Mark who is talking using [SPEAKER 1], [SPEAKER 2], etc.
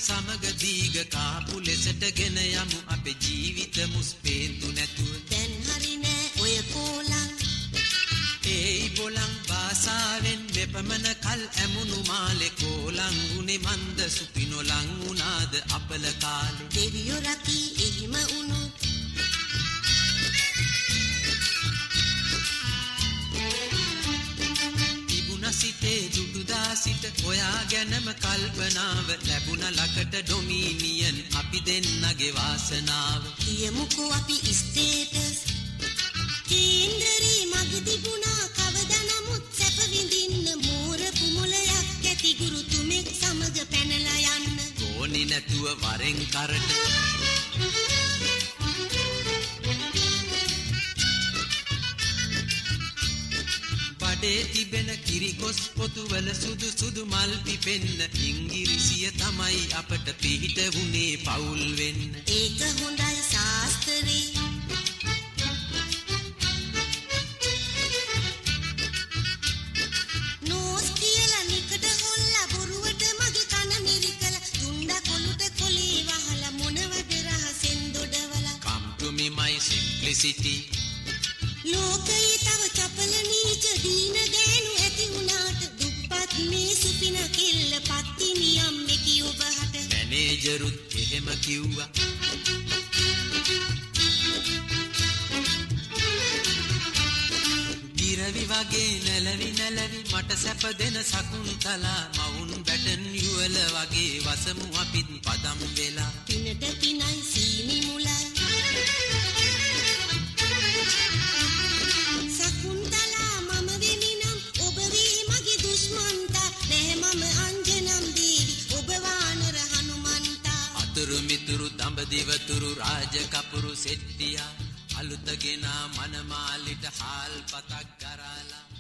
[SPEAKER 1] සමග දීග කාපු ලෙසට ගෙන යමු අපේ ජීවිත මුස්පේන්තු නැතුව.
[SPEAKER 2] දැන් හරි නෑ ඔය කෝලං.
[SPEAKER 1] ඒයි බොලං භාෂාවෙන් මෙපමණ කල් ඇමුණු මාලේ කෝලං උනේ මන්ද සුපිනොලං උනාද අපල කාලේ.
[SPEAKER 2] දෙවියෝ රකි එහෙම උනොත්
[SPEAKER 1] සිතේ දුටුදා සිට ඔයා ගැනම කල්පනාව ලැබුණ ලකට ඩොමිනියන් අපි දෙන්නගේ වාසනාව.
[SPEAKER 2] කියමුකෝ අපි ස්ටේටස් කේන්දරේ මග තිබුණා කවදා නමුත් සැප විඳින්න මෝර කුමුලයක් ඇති ගුරුතුමෙක් සමග පැනලා යන්න.
[SPEAKER 1] ඕනි නැතුව වරෙන් කරට බඩේ තිබෙන කිරිකොස් පොතුවල සුදු සුදු මල් පිපෙන්න ඉංග්‍රීසිය තමයි අපට පිහිට වුණේ පවුල් වෙන්න.
[SPEAKER 2] ඒක හොඳයි ශාස්ත්‍රේ. නෝස් කියලා නිකට හොල්ලා බොරුවට මගේ කන මෙරිකලා දුණ්ඩා කොළුට කොලේ වහලා මොනවද රහසෙන් දොඩවලා.
[SPEAKER 1] Come to me my simplicity.
[SPEAKER 2] ලෝකයේ තව චපල නීච දීන ගෑනු ඇති වුණාට දුප්පත් මේ සුපින කෙල්ල පත්තිනියම් මෙකි ඔබහට.
[SPEAKER 1] මැනේජරුත් එහෙම කිව්වා. ගිරවි වගේ නැලවි නැලවි මට සැප දෙන සකුන්තලා මවුන් බැටන් යුවල වගේ වසමු අපිත් පදම් වෙලා.
[SPEAKER 2] පිනට පිනයි සීනි මුලයි
[SPEAKER 1] මිතුරු දඹදිවතුරු රාජ කපුරු සෙට්ටියා අලුතගෙන මනමාලිට හාල් පතක් ගරාලා